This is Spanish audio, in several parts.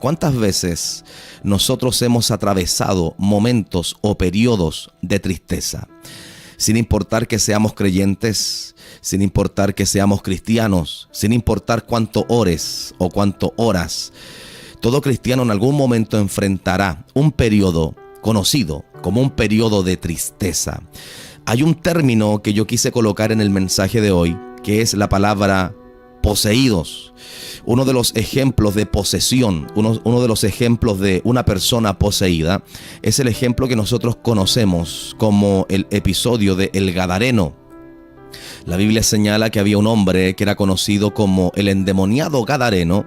¿Cuántas veces nosotros hemos atravesado momentos o periodos de tristeza? Sin importar que seamos creyentes, sin importar que seamos cristianos, sin importar cuánto ores o cuánto horas, todo cristiano en algún momento enfrentará un periodo conocido como un periodo de tristeza. Hay un término que yo quise colocar en el mensaje de hoy, que es la palabra poseídos. Uno de los ejemplos de posesión, uno de los ejemplos de una persona poseída, es el ejemplo que nosotros conocemos como el episodio de El Gadareno. La Biblia señala que había un hombre que era conocido como el endemoniado Gadareno,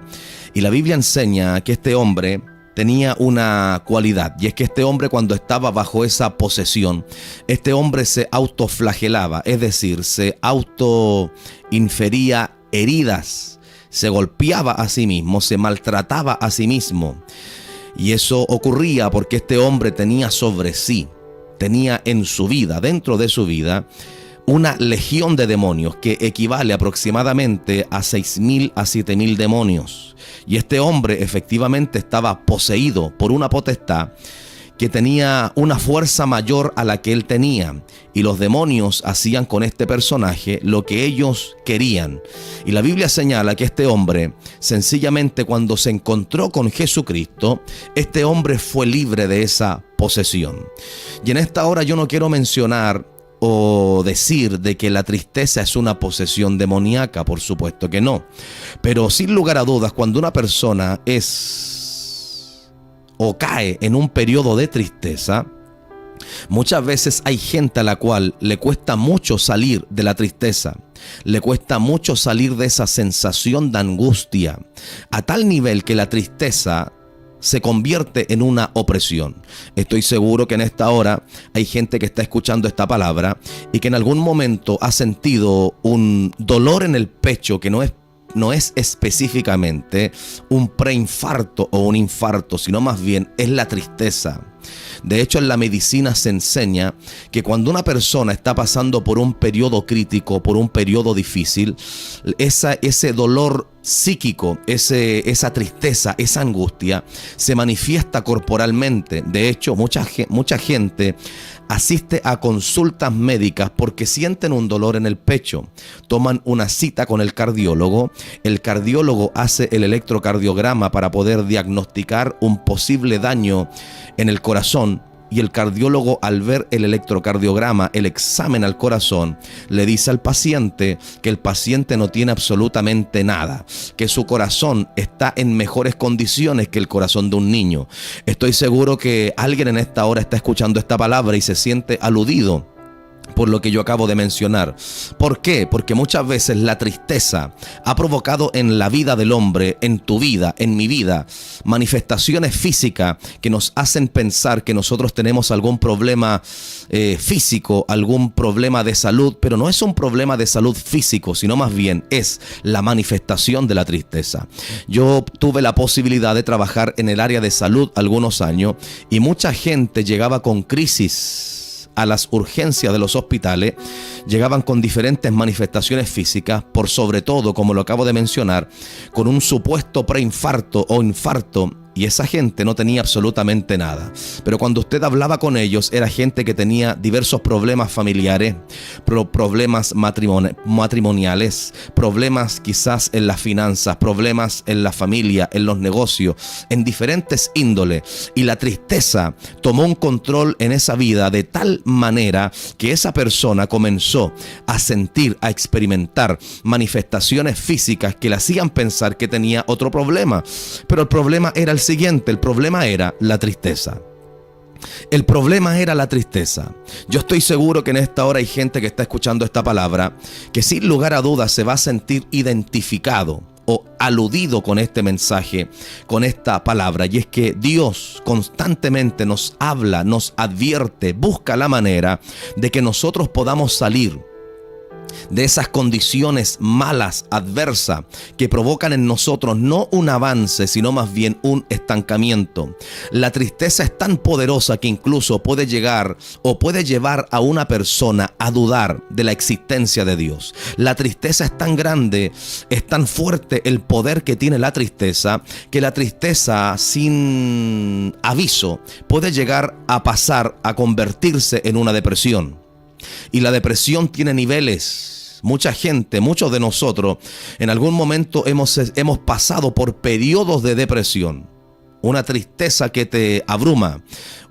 y la Biblia enseña que este hombre tenía una cualidad, y es que este hombre, cuando estaba bajo esa posesión, este hombre se autoflagelaba, es decir, se autoinfería heridas, se golpeaba a sí mismo, se maltrataba a sí mismo. Y eso ocurría porque este hombre tenía sobre sí, tenía en su vida, dentro de su vida, una legión de demonios que equivale aproximadamente a 6,000 a 7,000 demonios. Y este hombre efectivamente estaba poseído por una potestad que tenía una fuerza mayor a la que él tenía, y los demonios hacían con este personaje lo que ellos querían. Y la Biblia señala que este hombre, sencillamente cuando se encontró con Jesucristo, este hombre fue libre de esa posesión. Y en esta hora yo no quiero mencionar o decir de que la tristeza es una posesión demoníaca, por supuesto que no. Pero sin lugar a dudas, cuando una persona o cae en un periodo de tristeza, muchas veces hay gente a la cual le cuesta mucho salir de la tristeza, le cuesta mucho salir de esa sensación de angustia, a tal nivel que la tristeza se convierte en una opresión. Estoy seguro que en esta hora hay gente que está escuchando esta palabra y que en algún momento ha sentido un dolor en el pecho que no es específicamente un preinfarto o un infarto, sino más bien es la tristeza. De hecho, en la medicina se enseña que cuando una persona está pasando por un periodo crítico, por un periodo difícil, ese dolor psíquico, esa tristeza, esa angustia, se manifiesta corporalmente. De hecho, mucha gente asiste a consultas médicas porque sienten un dolor en el pecho. Toman una cita con el cardiólogo hace el electrocardiograma para poder diagnosticar un posible daño en el corazón. Y el cardiólogo, al ver el electrocardiograma, el examen al corazón, le dice al paciente que el paciente no tiene absolutamente nada, que su corazón está en mejores condiciones que el corazón de un niño. Estoy seguro que alguien en esta hora está escuchando esta palabra y se siente aludido por lo que yo acabo de mencionar. ¿Por qué? Porque muchas veces la tristeza ha provocado en la vida del hombre, en tu vida, en mi vida, manifestaciones físicas que nos hacen pensar que nosotros tenemos algún problema físico, algún problema de salud, pero no es un problema de salud físico, sino más bien es la manifestación de la tristeza. Yo tuve la posibilidad de trabajar en el área de salud algunos años y mucha gente llegaba con crisis a las urgencias de los hospitales, llegaban con diferentes manifestaciones físicas, por sobre todo, como lo acabo de mencionar, con un supuesto preinfarto o infarto, y esa gente no tenía absolutamente nada. Pero cuando usted hablaba con ellos, era gente que tenía diversos problemas familiares, problemas matrimoniales, problemas quizás en las finanzas, problemas en la familia, en los negocios, en diferentes índoles. Y la tristeza tomó un control en esa vida de tal manera que esa persona comenzó a sentir, a experimentar manifestaciones físicas que le hacían pensar que tenía otro problema. Pero el problema era el siguiente, el problema era la tristeza. El problema era la tristeza. Yo estoy seguro que en esta hora hay gente que está escuchando esta palabra que sin lugar a dudas se va a sentir identificado o aludido con este mensaje, con esta palabra. Y es que Dios constantemente nos habla, nos advierte, busca la manera de que nosotros podamos salir de esas condiciones malas, adversas, que provocan en nosotros no un avance, sino más bien un estancamiento. La tristeza es tan poderosa que incluso puede llegar o puede llevar a una persona a dudar de la existencia de Dios. La tristeza es tan grande, es tan fuerte el poder que tiene la tristeza, que la tristeza sin aviso puede llegar a pasar a convertirse en una depresión. Y la depresión tiene niveles. Mucha gente, muchos de nosotros, en algún momento hemos pasado por periodos de depresión. Una tristeza que te abruma,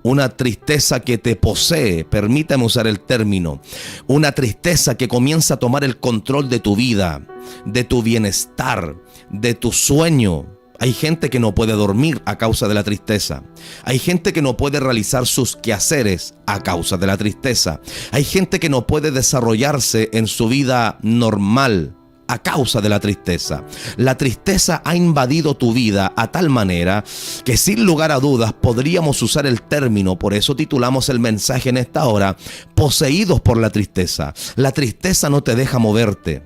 una tristeza que te posee, permítame usar el término, una tristeza que comienza a tomar el control de tu vida, de tu bienestar, de tu sueño. Hay gente que no puede dormir a causa de la tristeza. Hay gente que no puede realizar sus quehaceres a causa de la tristeza. Hay gente que no puede desarrollarse en su vida normal a causa de la tristeza. La tristeza ha invadido tu vida a tal manera que sin lugar a dudas podríamos usar el término, por eso titulamos el mensaje en esta hora, poseídos por la tristeza. La tristeza no te deja moverte.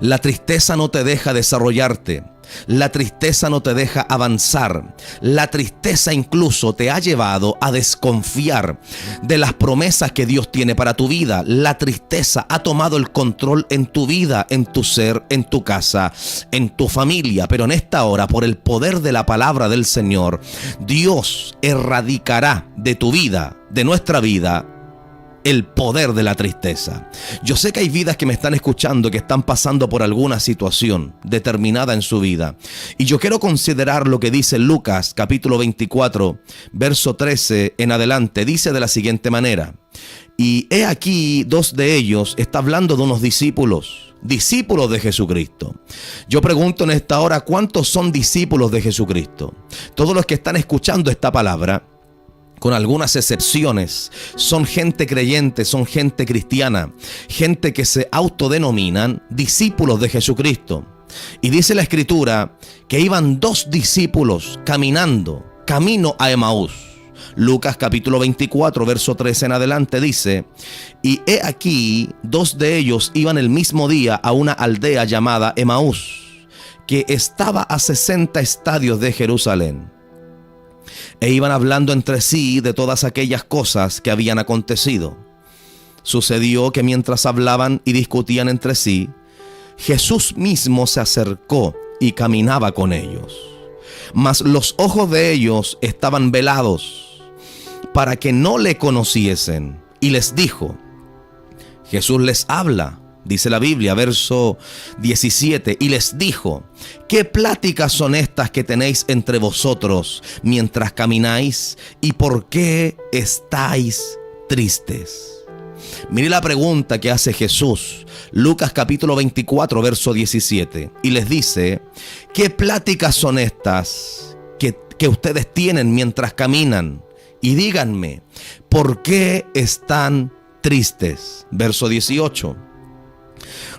La tristeza no te deja desarrollarte. La tristeza no te deja avanzar. La tristeza incluso te ha llevado a desconfiar de las promesas que Dios tiene para tu vida. La tristeza ha tomado el control en tu vida, en tu ser, en tu casa, en tu familia. Pero en esta hora, por el poder de la palabra del Señor, Dios erradicará de tu vida, de nuestra vida, el poder de la tristeza. Yo sé que hay vidas que me están escuchando que están pasando por alguna situación determinada en su vida. Y yo quiero considerar lo que dice Lucas capítulo 24, verso 13 en adelante. Dice de la siguiente manera: y he aquí, dos de ellos, está hablando de unos discípulos de Jesucristo. Yo pregunto en esta hora, ¿cuántos son discípulos de Jesucristo? Todos los que están escuchando esta palabra, con algunas excepciones, son gente creyente, son gente cristiana, gente que se autodenominan discípulos de Jesucristo. Y dice la Escritura que iban dos discípulos camino a Emaús. Lucas capítulo 24, verso 13 en adelante dice: y he aquí, dos de ellos iban el mismo día a una aldea llamada Emaús, que estaba a 60 estadios de Jerusalén. E iban hablando entre sí de todas aquellas cosas que habían acontecido. Sucedió que mientras hablaban y discutían entre sí, Jesús mismo se acercó y caminaba con ellos. Mas los ojos de ellos estaban velados para que no le conociesen. Y les dijo, Jesús les habla, dice la Biblia, verso 17, y les dijo: ¿qué pláticas son estas que tenéis entre vosotros mientras camináis? ¿Y por qué estáis tristes? Mire la pregunta que hace Jesús. Lucas capítulo 24, verso 17. Y les dice: ¿qué pláticas son estas que ustedes tienen mientras caminan? Y díganme, ¿por qué están tristes? Verso 18.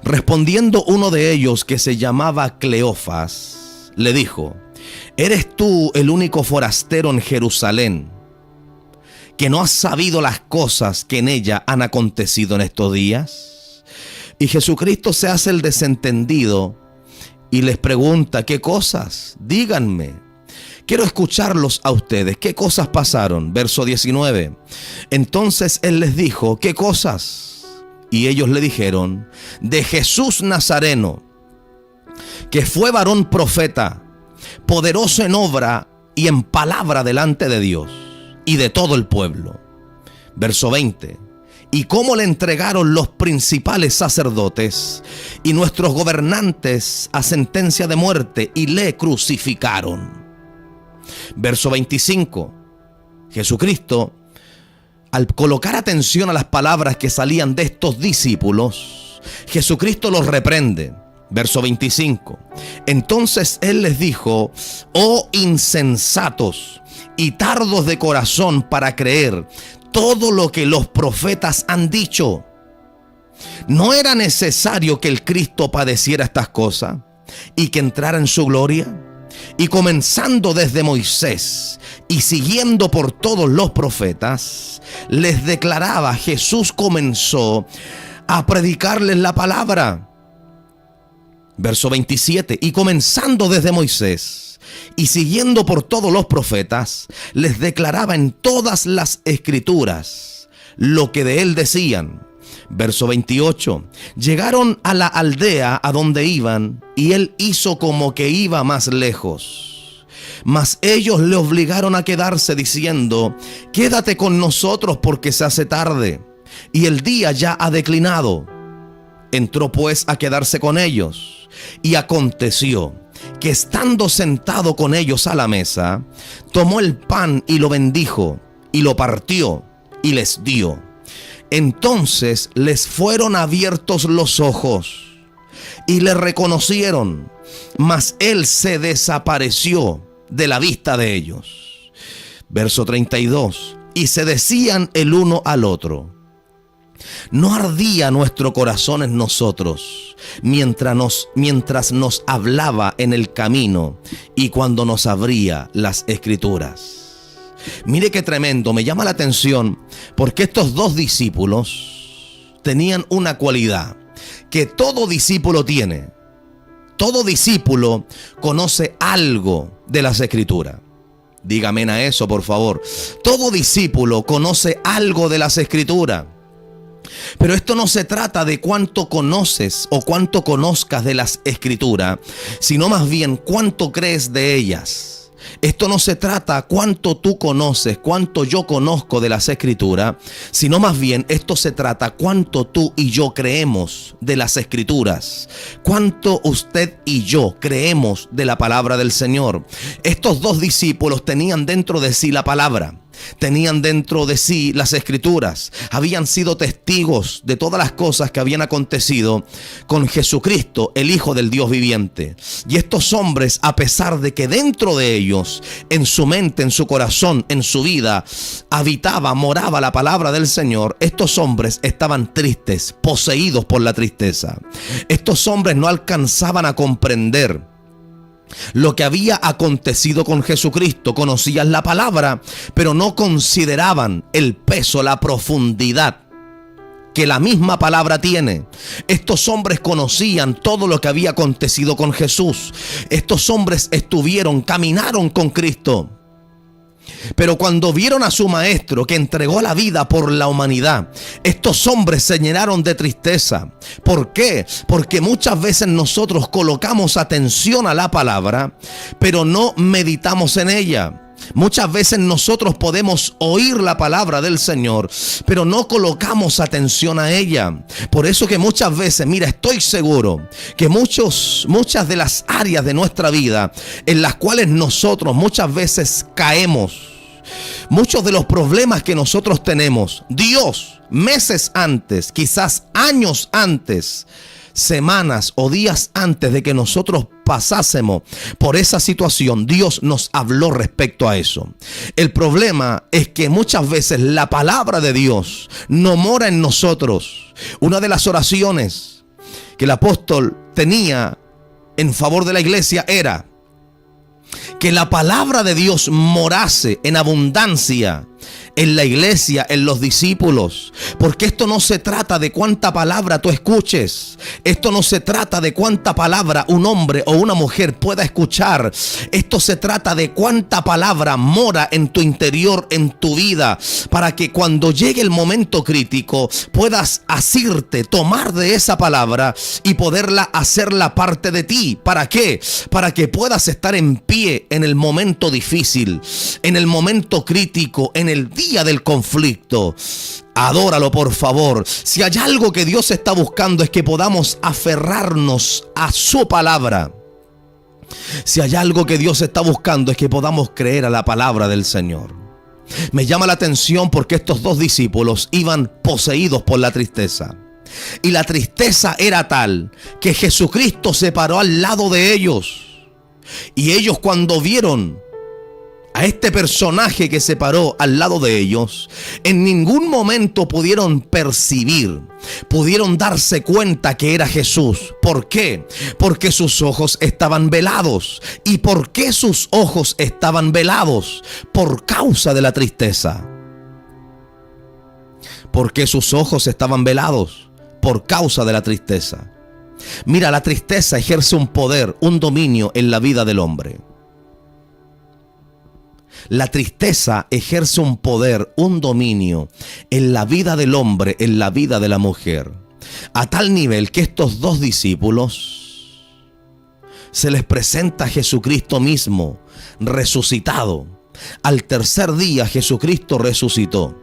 Respondiendo uno de ellos, que se llamaba Cleofas, le dijo: ¿eres tú el único forastero en Jerusalén que no has sabido las cosas que en ella han acontecido en estos días? Y Jesucristo se hace el desentendido y les pregunta: ¿qué cosas? Díganme. Quiero escucharlos a ustedes. ¿Qué cosas pasaron? Verso 19. Entonces él les dijo: ¿qué cosas? Y ellos le dijeron: de Jesús Nazareno, que fue varón profeta, poderoso en obra y en palabra delante de Dios y de todo el pueblo. Verso 20. Y cómo le entregaron los principales sacerdotes y nuestros gobernantes a sentencia de muerte y le crucificaron. Verso 25. Jesucristo, al colocar atención a las palabras que salían de estos discípulos, Jesucristo los reprende. Verso 25. Entonces él les dijo: oh insensatos y tardos de corazón para creer todo lo que los profetas han dicho. ¿No era necesario que el Cristo padeciera estas cosas y que entrara en su gloria? Y comenzando desde Moisés y siguiendo por todos los profetas, les declaraba: Jesús comenzó a predicarles la palabra. Verso 27, y comenzando desde Moisés y siguiendo por todos los profetas, les declaraba en todas las escrituras lo que de él decían. Verso 28, llegaron a la aldea a donde iban, y él hizo como que iba más lejos. Mas ellos le obligaron a quedarse, diciendo: quédate con nosotros porque se hace tarde, y el día ya ha declinado. Entró pues a quedarse con ellos, y aconteció que estando sentado con ellos a la mesa, tomó el pan y lo bendijo, y lo partió, y les dio. Entonces les fueron abiertos los ojos, y le reconocieron, mas él se desapareció de la vista de ellos. Verso 32, y se decían el uno al otro: ¿no ardía nuestro corazón en nosotros mientras nos hablaba en el camino y cuando nos abría las escrituras? Mire qué tremendo, me llama la atención porque estos dos discípulos tenían una cualidad que todo discípulo tiene. Todo discípulo conoce algo de las escrituras. Dígame a eso, por favor. Todo discípulo conoce algo de las escrituras. Pero esto no se trata de cuánto conoces o cuánto conozcas de las escrituras, sino más bien cuánto crees de ellas. Esto no se trata cuánto tú conoces, cuánto yo conozco de las escrituras, sino más bien esto se trata cuánto tú y yo creemos de las escrituras, cuánto usted y yo creemos de la palabra del Señor. Estos dos discípulos tenían dentro de sí la palabra. Tenían dentro de sí las escrituras, habían sido testigos de todas las cosas que habían acontecido con Jesucristo, el Hijo del Dios viviente. Y estos hombres, a pesar de que dentro de ellos, en su mente, en su corazón, en su vida, moraba la palabra del Señor, estos hombres estaban tristes, poseídos por la tristeza. Estos hombres no alcanzaban a comprender lo que había acontecido con Jesucristo. Conocían la palabra, pero no consideraban el peso, la profundidad que la misma palabra tiene. Estos hombres conocían todo lo que había acontecido con Jesús. Estos hombres caminaron con Cristo. Pero cuando vieron a su maestro que entregó la vida por la humanidad, estos hombres se llenaron de tristeza. ¿Por qué? Porque muchas veces nosotros colocamos atención a la palabra, pero no meditamos en ella. Muchas veces nosotros podemos oír la palabra del Señor, pero no colocamos atención a ella. Por eso que muchas veces, mira, estoy seguro que muchas de las áreas de nuestra vida en las cuales nosotros muchas veces caemos, muchos de los problemas que nosotros tenemos, Dios meses antes, quizás años antes, semanas o días antes de que nosotros pasásemos por esa situación, Dios nos habló respecto a eso. El problema es que muchas veces la palabra de Dios no mora en nosotros. Una de las oraciones que el apóstol tenía en favor de la iglesia era que la palabra de Dios morase en abundancia en la iglesia, en los discípulos. Porque esto no se trata de cuánta palabra tú escuches. Esto no se trata de cuánta palabra un hombre o una mujer pueda escuchar. Esto se trata de cuánta palabra mora en tu interior, en tu vida, para que cuando llegue el momento crítico puedas asirte, tomar de esa palabra y poderla hacerla parte de ti. ¿Para qué? Para que puedas estar en pie en el momento difícil, en el momento crítico, en el día del conflicto. Adóralo, por favor. Si hay algo que Dios está buscando es que podamos aferrarnos a su palabra. Si hay algo que Dios está buscando es que podamos creer a la palabra del Señor. Me llama la atención porque estos dos discípulos iban poseídos por la tristeza. Y la tristeza era tal que Jesucristo se paró al lado de ellos. Y ellos, cuando vieron a este personaje que se paró al lado de ellos, en ningún momento pudieron percibir, pudieron darse cuenta que era Jesús. ¿Por qué? Porque sus ojos estaban velados. ¿Y por qué sus ojos estaban velados? Por causa de la tristeza. ¿Por qué sus ojos estaban velados? por causa de la tristeza. Mira, la tristeza ejerce un poder, un dominio en la vida del hombre. La tristeza ejerce un poder, un dominio en la vida del hombre, en la vida de la mujer. A tal nivel que estos dos discípulos se les presenta a Jesucristo mismo, resucitado. Al tercer día Jesucristo resucitó.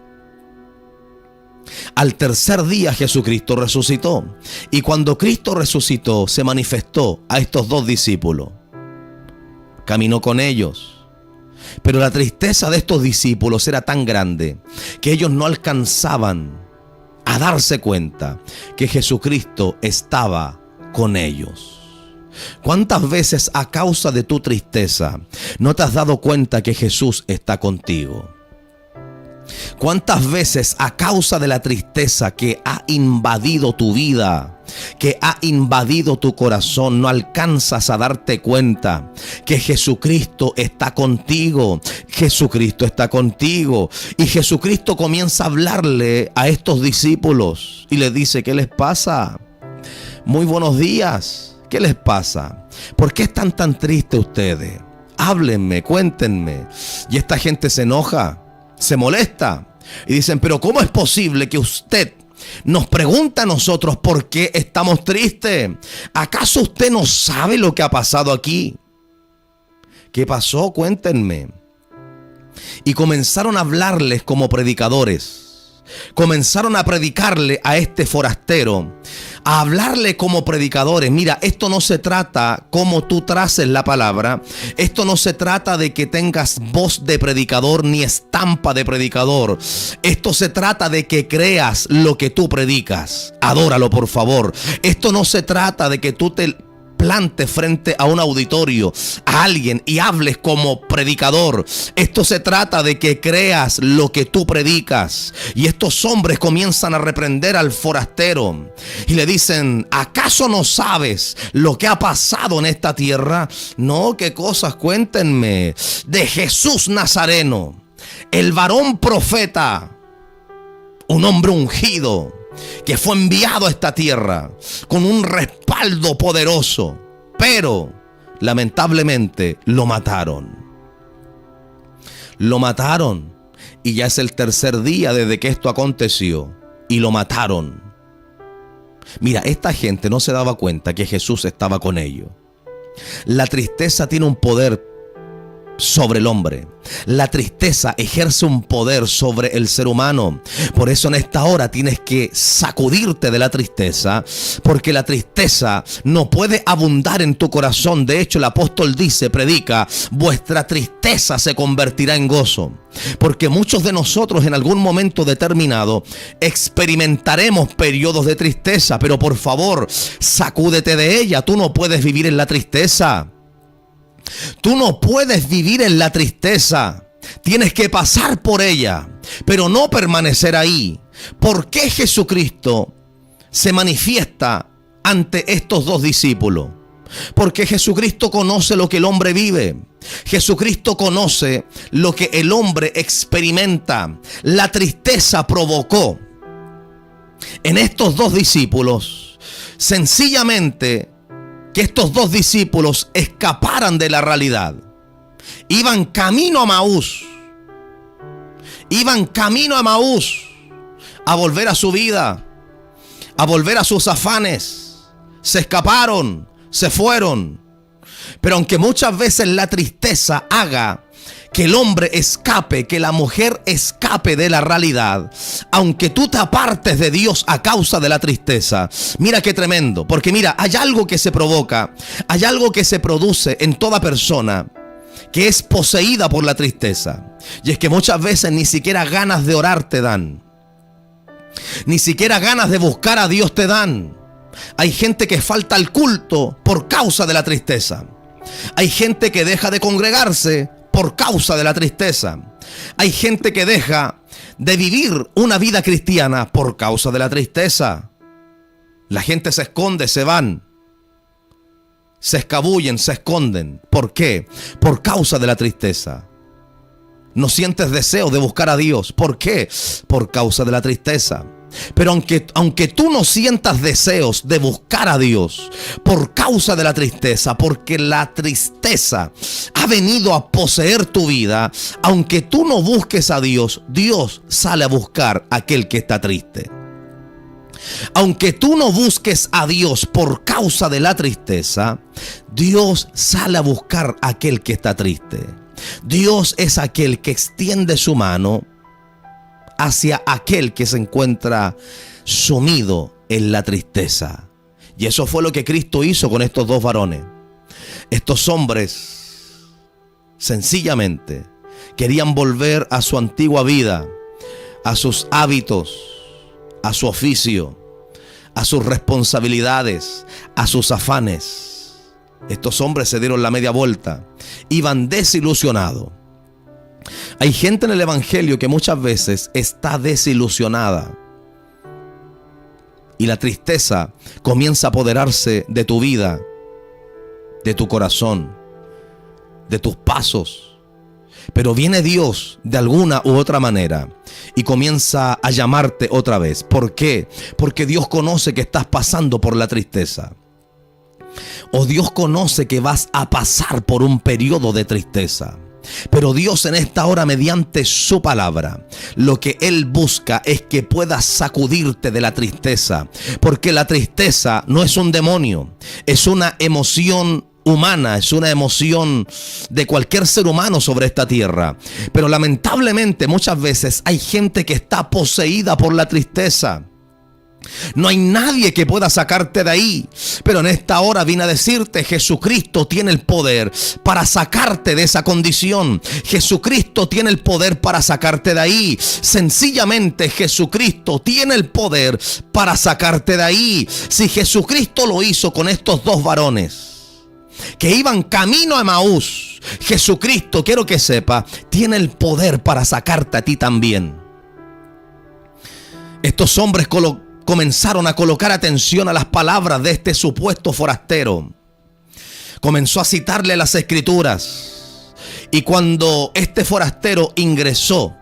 Al tercer día Jesucristo resucitó. Y cuando Cristo resucitó, se manifestó a estos dos discípulos. Caminó con ellos. Pero la tristeza de estos discípulos era tan grande que ellos no alcanzaban a darse cuenta que Jesucristo estaba con ellos. ¿Cuántas veces a causa de tu tristeza no te has dado cuenta que Jesús está contigo? ¿Cuántas veces a causa de la tristeza que ha invadido tu vida, que ha invadido tu corazón, no alcanzas a darte cuenta que Jesucristo está contigo? Jesucristo está contigo. Y Jesucristo comienza a hablarle a estos discípulos y les dice: ¿qué les pasa? Muy buenos días. ¿Qué les pasa? ¿Por qué están tan tristes ustedes? Háblenme, cuéntenme. Y esta gente se enoja, se molesta y dicen: pero ¿cómo es posible que usted nos pregunta a nosotros por qué estamos tristes? ¿Acaso usted no sabe lo que ha pasado aquí? ¿Qué pasó? Cuéntenme. Y comenzaron a hablarles como predicadores. Comenzaron a predicarle a este forastero, a hablarle como predicadores. Mira, esto no se trata como tú traces la palabra. Esto no se trata de que tengas voz de predicador ni estampa de predicador. Esto se trata de que creas lo que tú predicas. Adóralo, por favor. Esto no se trata de que tú te plantes frente a un auditorio, a alguien, y hables como predicador. Esto se trata de que creas lo que tú predicas. Y estos hombres comienzan a reprender al forastero y le dicen: ¿acaso no sabes lo que ha pasado en esta tierra? No, ¿qué cosas? Cuéntenme. De Jesús Nazareno, el varón profeta, un hombre ungido, que fue enviado a esta tierra con un respaldo poderoso, pero lamentablemente lo mataron. Lo mataron, y ya es el tercer día desde que esto aconteció, y lo mataron. Mira, esta gente no se daba cuenta que Jesús estaba con ellos. La tristeza tiene un poder sobre el hombre. La tristeza ejerce un poder sobre el ser humano. Por eso en esta hora tienes que sacudirte de la tristeza, porque la tristeza no puede abundar en tu corazón. De hecho, el apóstol dice, predica: vuestra tristeza se convertirá en gozo. Porque muchos de nosotros en algún momento determinado experimentaremos periodos de tristeza, pero por favor, sacúdete de ella. Tú no puedes vivir en la tristeza. Tú no puedes vivir en la tristeza. Tienes que pasar por ella, pero no permanecer ahí. ¿Por qué Jesucristo se manifiesta ante estos dos discípulos? Porque Jesucristo conoce lo que el hombre vive. Jesucristo conoce lo que el hombre experimenta. La tristeza provocó en estos dos discípulos sencillamente que estos dos discípulos escaparan de la realidad. Iban camino a Maús. Iban camino a Maús a volver a su vida, a volver a sus afanes. Se escaparon, se fueron. Pero aunque muchas veces la tristeza haga que el hombre escape, que la mujer escape de la realidad, aunque tú te apartes de Dios a causa de la tristeza, mira qué tremendo, porque mira, hay algo que se provoca, hay algo que se produce en toda persona que es poseída por la tristeza, y es que muchas veces ni siquiera ganas de orar te dan, ni siquiera ganas de buscar a Dios te dan. Hay gente que falta al culto por causa de la tristeza. Hay gente que deja de congregarse por causa de la tristeza. Hay gente que deja de vivir una vida cristiana por causa de la tristeza. La gente se esconde, se van, se escabullen, se esconden. ¿Por qué? Por causa de la tristeza. No sientes deseo de buscar a Dios. ¿Por qué? Por causa de la tristeza. Pero aunque tú no sientas deseos de buscar a Dios por causa de la tristeza, porque la tristeza ha venido a poseer tu vida, aunque tú no busques a Dios, Dios sale a buscar a aquel que está triste. Aunque tú no busques a Dios por causa de la tristeza, Dios sale a buscar a aquel que está triste. Dios es aquel que extiende su mano hacia aquel que se encuentra sumido en la tristeza. Y eso fue lo que Cristo hizo con estos dos varones. Estos hombres sencillamente querían volver a su antigua vida, a sus hábitos, a su oficio, a sus responsabilidades, a sus afanes. Estos hombres se dieron la media vuelta, iban desilusionados. Hay gente en el evangelio que muchas veces está desilusionada y la tristeza comienza a apoderarse de tu vida, de tu corazón, de tus pasos. Pero viene Dios de alguna u otra manera y comienza a llamarte otra vez. ¿Por qué? Porque Dios conoce que estás pasando por la tristeza. O Dios conoce que vas a pasar por un periodo de tristeza. Pero Dios en esta hora, mediante su palabra, lo que Él busca es que puedas sacudirte de la tristeza. Porque la tristeza no es un demonio, es una emoción humana, es una emoción de cualquier ser humano sobre esta tierra. Pero lamentablemente muchas veces hay gente que está poseída por la tristeza. No hay nadie que pueda sacarte de ahí. Pero en esta hora vine a decirte: Jesucristo tiene el poder para sacarte de esa condición. Jesucristo tiene el poder para sacarte de ahí. Sencillamente Jesucristo tiene el poder para sacarte de ahí. Si Jesucristo lo hizo con estos dos varones que iban camino a Emaús, Jesucristo, quiero que sepa, tiene el poder para sacarte a ti también. Estos hombres comenzaron a colocar atención a las palabras de este supuesto forastero. Comenzó a citarle las escrituras. Y cuando este forastero ingresó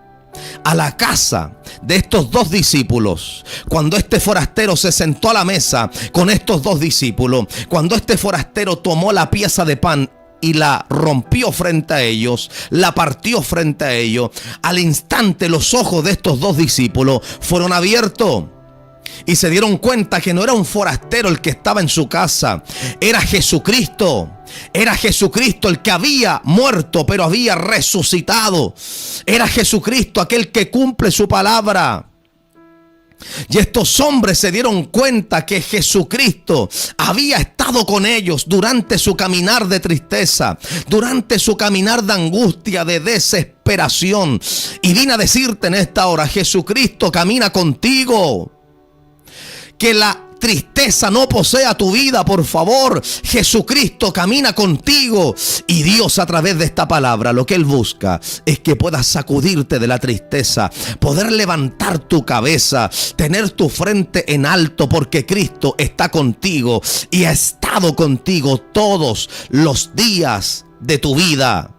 a la casa de estos dos discípulos, cuando este forastero se sentó a la mesa con estos dos discípulos, cuando este forastero tomó la pieza de pan y la rompió frente a ellos, la partió frente a ellos, al instante los ojos de estos dos discípulos fueron abiertos. Y se dieron cuenta que no era un forastero el que estaba en su casa, era Jesucristo. Era Jesucristo el que había muerto pero había resucitado. Era Jesucristo aquel que cumple su palabra. Y estos hombres se dieron cuenta que Jesucristo había estado con ellos durante su caminar de tristeza, durante su caminar de angustia, de desesperación. Y vine a decirte en esta hora: Jesucristo camina contigo. Que la tristeza no posea tu vida, por favor. Jesucristo camina contigo. Y Dios, a través de esta palabra, lo que Él busca es que puedas sacudirte de la tristeza, poder levantar tu cabeza, tener tu frente en alto, porque Cristo está contigo y ha estado contigo todos los días de tu vida.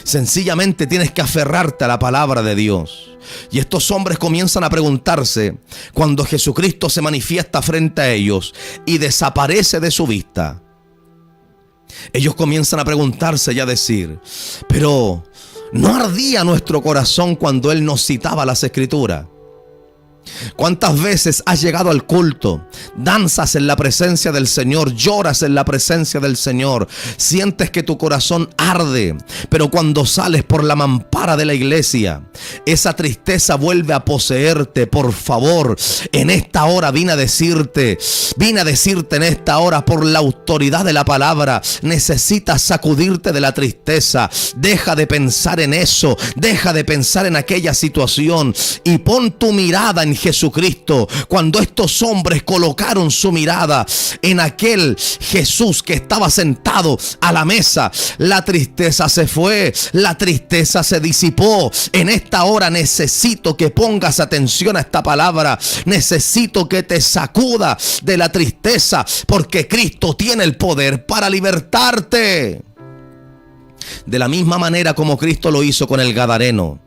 Sencillamente tienes que aferrarte a la palabra de Dios. Y estos hombres comienzan a preguntarse cuando Jesucristo se manifiesta frente a ellos y desaparece de su vista. Ellos comienzan a preguntarse y a decir: pero ¿no ardía nuestro corazón cuando Él nos citaba las escrituras? ¿Cuántas veces has llegado al culto, danzas en la presencia del Señor, lloras en la presencia del Señor, sientes que tu corazón arde, pero cuando sales por la mampara de la iglesia, esa tristeza vuelve a poseerte? Por favor, en esta hora vine a decirte en esta hora, por la autoridad de la palabra, necesitas sacudirte de la tristeza. Deja de pensar en eso, deja de pensar en aquella situación y pon tu mirada en Jesucristo. Cuando estos hombres colocaron su mirada en aquel Jesús que estaba sentado a la mesa, la tristeza se fue, la tristeza se disipó. En esta hora necesito que pongas atención a esta palabra. Necesito que te sacuda de la tristeza, porque Cristo tiene el poder para libertarte. De la misma manera como Cristo lo hizo con el Gadareno.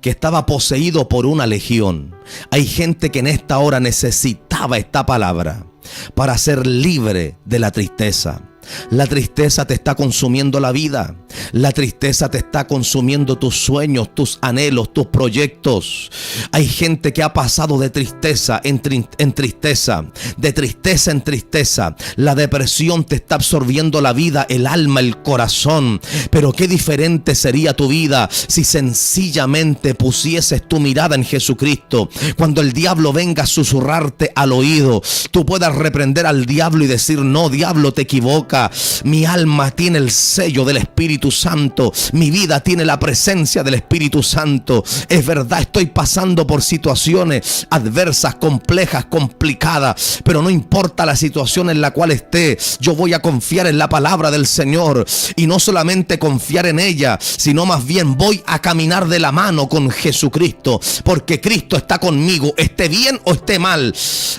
que estaba poseído por una legión. Hay gente que en esta hora necesitaba esta palabra para ser libre de la tristeza. La tristeza te está consumiendo la vida. La tristeza te está consumiendo tus sueños, tus anhelos, tus proyectos. Hay gente que ha pasado de tristeza en tristeza, de tristeza en tristeza. La depresión te está absorbiendo la vida, el alma, el corazón. Pero qué diferente sería tu vida si sencillamente pusieses tu mirada en Jesucristo. Cuando el diablo venga a susurrarte al oído, tú puedas reprender al diablo y decir: no, diablo, te equivocas. Mi alma tiene el sello del Espíritu Santo. Mi vida tiene la presencia del Espíritu Santo. Es verdad, estoy pasando por situaciones adversas, complejas, complicadas, pero no importa la situación en la cual esté, yo voy a confiar en la palabra del Señor. Y no solamente confiar en ella, sino más bien voy a caminar de la mano con Jesucristo, porque Cristo está conmigo, esté bien o esté mal,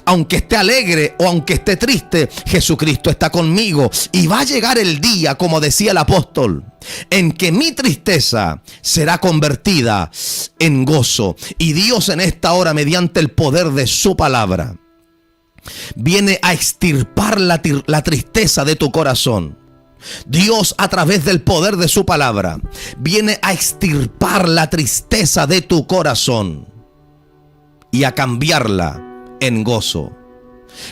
aunque esté alegre o aunque esté triste, Jesucristo está conmigo. Y va a llegar el día, como decía el apóstol, en que mi tristeza será convertida en gozo. Y Dios en esta hora, mediante el poder de su palabra, viene a extirpar la tristeza de tu corazón. Dios, a través del poder de su palabra, viene a extirpar la tristeza de tu corazón y a cambiarla en gozo.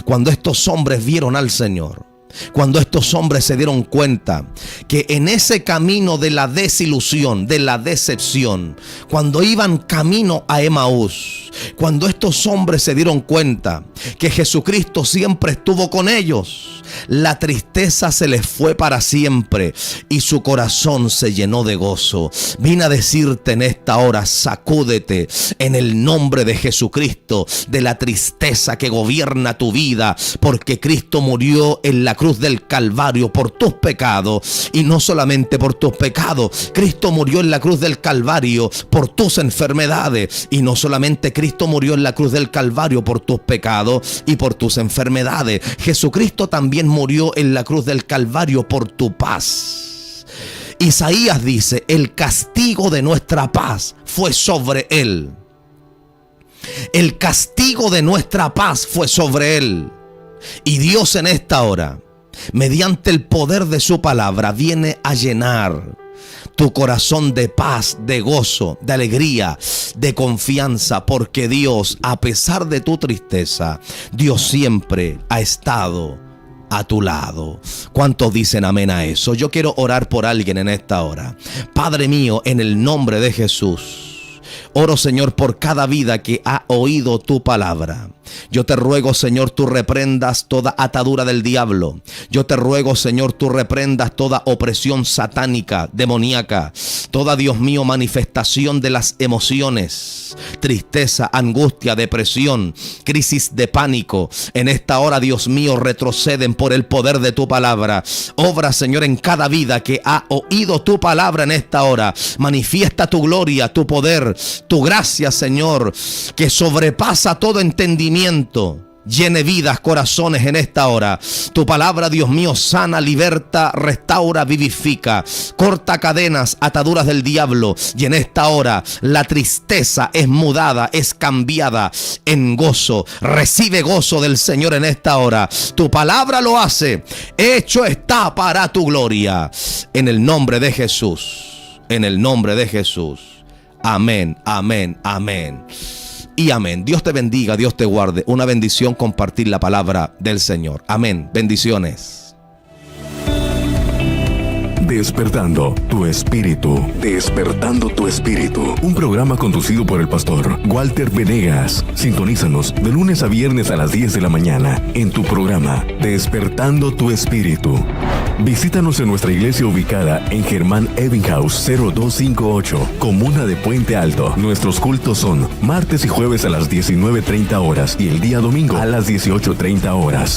Cuando estos hombres vieron al Señor, cuando estos hombres se dieron cuenta que en ese camino de la desilusión, de la decepción, cuando iban camino a Emaús, cuando estos hombres se dieron cuenta que Jesucristo siempre estuvo con ellos, la tristeza se les fue para siempre y su corazón se llenó de gozo. Vine a decirte en esta hora: sacúdete en el nombre de Jesucristo de la tristeza que gobierna tu vida, porque Cristo murió en la cruz del Calvario por tus pecados, y no solamente por tus pecados. Cristo murió en la cruz del Calvario por tus enfermedades, y no solamente Cristo murió en la cruz del Calvario por tus pecados y por tus enfermedades. Jesucristo también murió en la cruz del Calvario por tu paz. Isaías dice: el castigo de nuestra paz fue sobre él. El castigo de nuestra paz fue sobre él. Y Dios en esta hora, mediante el poder de su palabra, viene a llenar tu corazón de paz, de gozo, de alegría, de confianza, porque Dios, a pesar de tu tristeza, Dios siempre ha estado a tu lado. ¿Cuántos dicen amén a eso? Yo quiero orar por alguien en esta hora. Padre mío, en el nombre de Jesús, oro, Señor, por cada vida que ha oído tu palabra. Yo te ruego, Señor, tú reprendas toda atadura del diablo. Yo te ruego, Señor, tú reprendas toda opresión satánica, demoníaca, toda, Dios mío, manifestación de las emociones, tristeza, angustia, depresión, crisis de pánico. En esta hora, Dios mío, retroceden por el poder de tu palabra. Obra, Señor, en cada vida que ha oído tu palabra en esta hora. Manifiesta tu gloria, tu poder, tu gracia, Señor, que sobrepasa todo entendimiento. Llene vidas, corazones en esta hora. Tu palabra, Dios mío, sana, liberta, restaura, vivifica, corta cadenas, ataduras del diablo. Y en esta hora la tristeza es mudada, es cambiada en gozo. Recibe gozo del Señor en esta hora. Tu palabra lo hace. Hecho está para tu gloria. En el nombre de Jesús. En el nombre de Jesús. Amén, amén, amén. Y amén. Dios te bendiga, Dios te guarde. Una bendición compartir la palabra del Señor. Amén. Bendiciones. Despertando tu espíritu. Despertando tu espíritu. Un programa conducido por el pastor Walter Venegas. Sintonízanos de lunes a viernes a las 10 de la mañana en tu programa Despertando tu espíritu. Visítanos en nuestra iglesia ubicada en Germán Ebbinghaus 0258, Comuna de Puente Alto. Nuestros cultos son martes y jueves a las 19:30 horas y el día domingo a las 18:30 horas.